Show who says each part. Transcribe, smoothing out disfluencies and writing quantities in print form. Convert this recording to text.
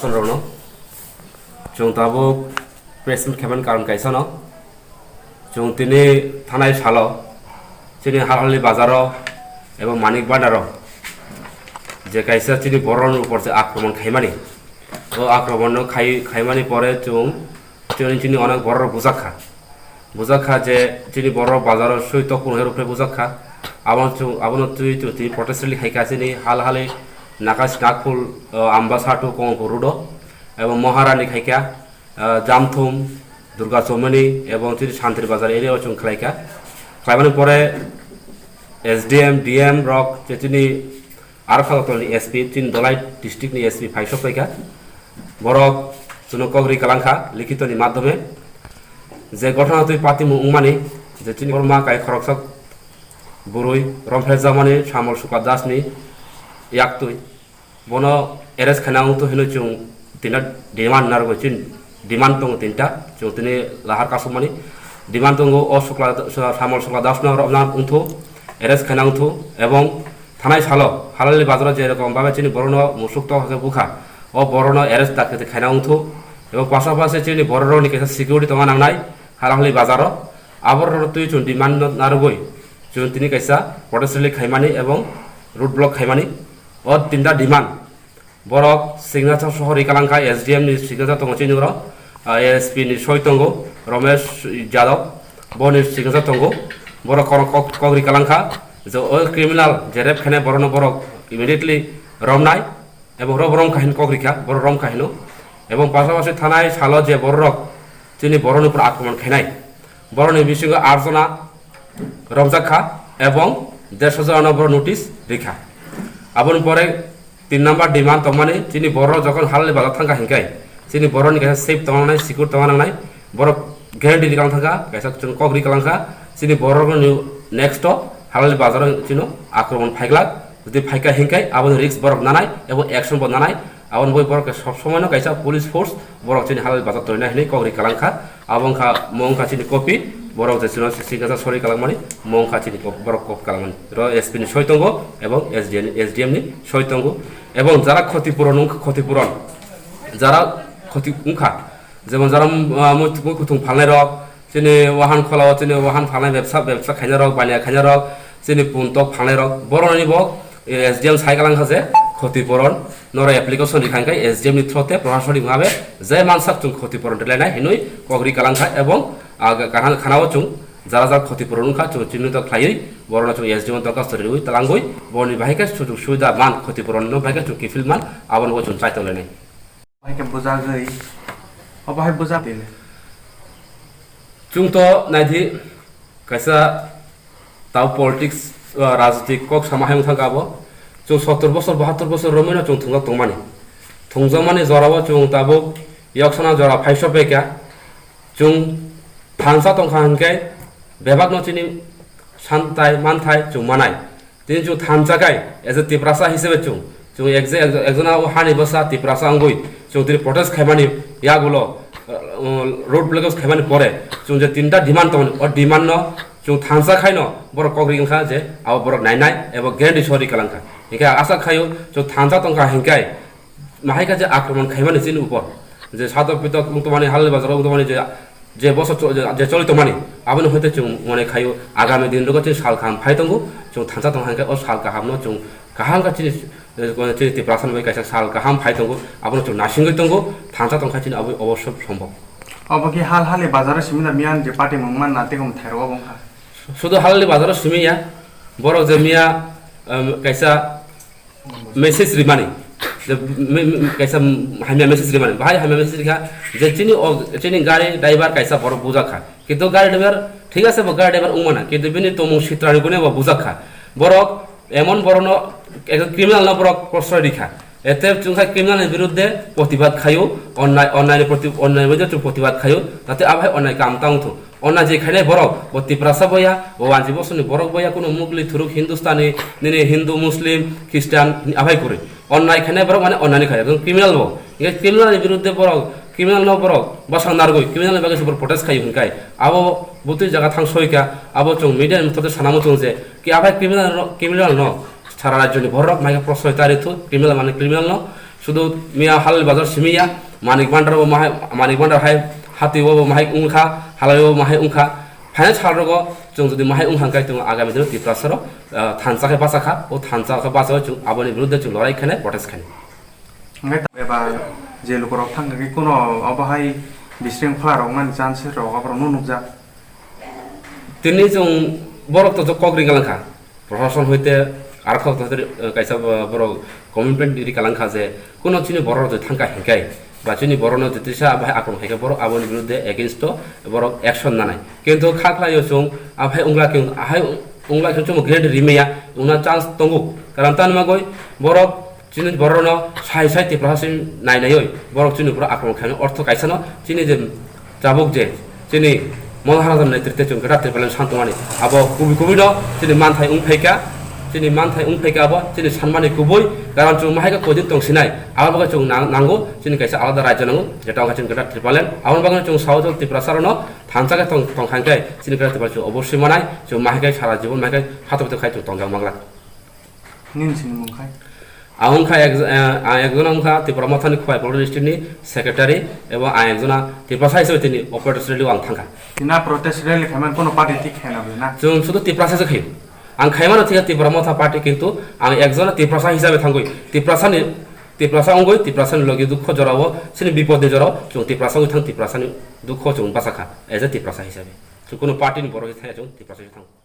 Speaker 1: Sonrono, Jung Tabuk, President Kevin Karan Kaisano, Jung Tini Tanai Shalo, Chini Harali Bazaro, এবং মানিক বান্ডারও যে কাইসা চিনি বরণের উপর যে আক্রমণ খাইমানি ও আক্রমণ খাইমানি পরে চিনি অনেক বড় বুঝাখা যে চিনি বড় বাজারের সহিত পুনের উপরে বুঝাখা আবন তুই প্রটেস্টলি খাইকা চিনি হালে নাকাশ নাকফুল আম্বা সাটু কংপুরুড এবং মহারানী খাইকা জামথুম দুর্গা চৌমনি এবং চিনি শান্তির বাজার এরিয়াও চুং খাইকা খাইমানি পরে SDM, DM, Rock, Chetini, Arfaltoni, SP, Chin Dolai District, SP, Paishopaika, Borok, Sunokogri Kalanka, Likitoni Madome, the Gotanati Pati Mumani, the Chinurma Kai Koroksak, Burui, Rompezamani, Chamor Sukadasni, Yaktui, Bono, Eres Kanang to Hinuchung, Tina, Demand Nargochin, Dimantong Tinta, Chutini, Laharkasumani, Dimantongo, Osukla, Chamor Sukadasna, Ronam Unto, এরেস খাইনাংথু এবং থানায় সালো হালালি বাজারে যেরকম ভাবে চিনি বরণ মুসুক্ত হকে বুখা ও বরণ এরেস ডাকতে খাইনাংথু এবং পাশাপাশি চিনি বড় নিকে সিকিউরিটি তোমা নাংনাই হালালি বাজার আবর তুই চুন ডিমান্ড নারগই চুন তিনি কাইসা পটেস্টলি খাইমানি এবং রুট ব্লক খাইমানি ও তিনটা ডিমান্ড বরক সিগনেচার শহর ইকালাঙ্কা SDM নি সিগনেচার তঙ্গ চিনুর ASP নি সৈতঙ্গ রমেশ যাদব বনি সিগনেচার তঙ্গ বড় কগরি কালাঙ্কা যে ওই ক্রিমিনাল যে রেপ খানে বড় বড় ইমিডিয়েটলি রমনাই এবং রম কাহিনী কগরিকা বড় রম কাহিনী এবং পাশাপাশি থানায় সালো যে বড় রক তিনি বড়র উপর আক্রমণ খাইনাই বড়নি বিশৃঙ্গ 8 জনা রমজাখা এবং 150 জনা বড় নোটিশ রেখা আবন পরে 3 নাম্বার ডিমান্ড তমানে তিনি বড় যখন হাললে বালা থাকা হিংকাই তিনি বড়নি কাছে সেফ তমানাই সিকিউর তমানাই বড় গ্যারান্টি দিকালাং থাকা কাইসা কগরি কালাঙ্কা চিনি বড় নেক্সট হালালি বাজার চিনো আক্রমণ ফাইগলাক যদি ফাইকা হিংকাই আবন রিক্স বরক নানাই এবং অ্যাকশন বর নানাই আবন বই বরক সব সময় কাইসা পুলিশ ফোর্স বরক চিনি হালালি বাজার তৈরি নাহিনি কগরি কালাংখা আবংখা মংখা চিনি কপি বরক যে চিনো সিগাজা সরি কালাংমানি মংখা চিনি বরক কপ কালাংমানি র SP নি সৈতঙ্গ এবং SDM নি সৈতঙ্গ এবং যারা ক্ষতিপূরণ যারা ক্ষতি উংখা যেমন যারা মুকুতুং ফালনাই রক চিনি ওয়াহান খোলাও চিনি ওয়াহান ফালনাই ব্যবসা খাইনা রক বানিয়া খাইনা রক চিনি পুন্তক ফালনাই রক বড়নি বক SDM সাইকালাং হাজে ক্ষতিপূরণ নরা অ্যাপ্লিকেশন লিখাঙ্কাই SDM নি থ্রতে প্রশাসনিক ভাবে যে মানসাক চুং ক্ষতিপূরণ দিলাইনাই হিনুই কগরি কালাংখা এবং খানাও চুং যারা ক্ষতিপূরণ খা চুং চিহ্নিত খাইই বড়না চুং SDM দরখাস্ত রিউই তালাঙ্গই বড়নি বাহিকা সুযোগ সুবিধা মান ক্ষতিপূরণ ন বাহিকা চুং কিফিল মান আবন চুং চাইতলেনাই
Speaker 2: বাহিকা বোঝা গই অবাহে বোঝা দিলে
Speaker 1: chung to naidi kaisa tau politics rajnitik kok samahang thangabo chung 70 বছর 72 বছর রমেনা chung thunga tongmani thungjamani jorabo chung tabo yaksana jora 500 peka chung thansa tongkhankai bebak no chini santai manthai chung manai tin chung thanjagai as a tiprasa hisebe chung একজনা হানি বসা Tiprasa আঙ্গুই chung তিনি protest খাইমানি ইয়াগুলো road blockage খাইমানি পরে chung যে তিনটা demand তখন ও demand ন chung থানসা খাই ন বড় কগরি গংখা যে আব বড় নাইনাই এবং গ্যারান্টি সরি কালাংখা হিংকা আশা খাইও chung থানসা তংখা হিংকাই মাহাইকা যে আক্রমণ খাইমানি চিন উপর যে সাদক পিতক উন্তমানি হাললে বাজার উন্তমানি যে বছর যে চলিত মানি আবন হইতে chung মনে খাইও আগামী দিন রগতে সাল খাম ফাইতঙ্গু chung থানসা তংখা হিংকা ও সাল কাহামনো chung kahangka chini chini prasan bai kaisa sal kaham phai tongo abono chung nasingoi tongo thansa tongkha chini abo অবশ্যই সম্ভব
Speaker 2: অবকি হালে বাজারে সিমিনা মিয়ান যে পাটি মংমান নাতে কম থাইরো বংখা
Speaker 1: শুধু হালে বাজারে সিমিয়া বড় যে মিয়া কাইসা message রিমানি kaisa hamya message rimani bhai hamya message kha je chini gari driver kaisa boro buja kha kintu gari driver ঠিক আছে গari driver umana kintu bini tomu sitrani gune ba buja kha borok এমন বড় একজন criminal না বড় প্রশ্রয় রেখা এতে চুংখা ক্রিমিনালের বিরুদ্ধে প্রতিবাদ খাইও অন্যায়ের প্রতি অন্যায় বিরুদ্ধে প্রতিবাদ খাইও তাতে আভাই অন্যায় কাম তাংথু অন্যায় যেখানে বরক বত্তি প্রাসা বইয়া ও আঞ্জি বসনি বরক বইয়া কোনো মুগলি থুরুক হিন্দুস্তানি নিনে হিন্দু মুসলিম খ্রিস্টান আভাই করে অন্যায় খানে বরক মানে অন্যায় খাই একজন ক্রিমিনাল বড় ক্রিমিনালের বিরুদ্ধে বরক ক্রিমিনাল ন বরক বসাং নারগই ক্রিমিনালের বাগে সুপার প্রটেস্ট খাই হুনকাই আবো বুতি জায়গা থাং সইকা আবো চং মিডিয়ার মধ্যে সানামো চং যে কি আভাই ক্রিমিনাল ন সারা রাজ্য ভরক মাইকা প্রশ্রয় তারিথু ক্রিমিনাল মানে ক্রিমিনাল ন শুধু মিয়া হালাল বাজার সিমিয়া মানিক বান্ডার মানিক বান্ডার হাই হাতি মাহাই উংখা হালাই মাহাই উংখা ফাইनाल सारगो जों जुदि माहाय उंहांखाय जों आगामी दिनाव त्रिपुरासुराव थानसाखै बासाखा ओ थानसाखै बासाव जों आबोनि बिरुद्धে जों लड़ाई खाने प्रटेस्ट खाने
Speaker 2: एबा जे लुकराव थांगै कोनो अबहाय बिश्रृंखला रंमान चान्स रगाब्र नुनुजा
Speaker 1: दिनै जों बरक तो कग्रि गालांखा प्रशासन हইতে আর খাও তাদের কাইসা বড় কমিটমেন্ট দিরি কালাংখা যে কোন চিনি বড় যে থাঙ্কা হেকাই বা চিনি বড় ন যেতিসা আবাই আক্রমণ হেকে বড় আবনি বিরুদ্ধে এগেইনস্ট বড় অ্যাকশন নানাই কিন্তু খাখলাयो जों আবাই উংলা কেউ আহাই উংলা কেউ চম গ্রেড রিমেয়া উনা চান্স তঙ্গু কারণ তান মাগই বড় চিনি বড় ন সাই সাই ত্রিপুরাসিম নাইনাই বড় চিনি বড় আক্রমণ খানো অর্থ কাইসানো চিনি যে জাবক যে চিনি মহারাজার নেতৃত্বে जों গড়াতে পালেন শান্তমানি আবো কুবি কুবি ন চিনি মানথাই উংফাইকা চিনি মানথাই উংফাইকাবো চিনি সানমানি কুবই কারণ जों মাহাইকা কদিন তংসিনাই আবাবাga जों নাঙ্গো চিনি কাইসা আলাদা রাজ্য নাঙ্গো যেটা जों গড়াতে পালেন আবার বাগান जों সাউথ ত্রিপুরাসারন থানসাকে তংখাইকাই চিনি গড়াতে পালে जों অবশ্যই মানাই जों মাহাইকাই সারা জীবন মাহাইকাই হাতবতে খাই जों তংজাং মাগলা
Speaker 2: নিনছিনি মুখাই
Speaker 1: আংখা একজন আংখা ত্রিপুরা মাথানি খোয়াই বড় ডিস্ট্রিক্টনি সেক্রেটারি এবং একজনা ত্রিপুরা হিসেবে তিনি অপারেটর রেলিও আং থাঙ্কা
Speaker 2: তিনা প্রটেস্ট রেলি খামান কোনো পার্টি ঠিক খাইনাবে না
Speaker 1: जों শুধু ত্রিপুরা সাইসে খাই आं खायमानो थिगा त्रिपुरा माथा पार्टी किन्तु आं एकजना त्रिपुरासा हिसाबै थांगै त्रिपुरासा अंगै त्रिपुरासानि लगे दुख जरावो सिनि बिपदनि जराव जों त्रिपुरासानि थां त्रिपुरासानि दुख जों बासाखा एज ए त्रिपुरासा हिसाबै जों कोनो पार्टीनि बर' थाया जों त्रिपुरासा थां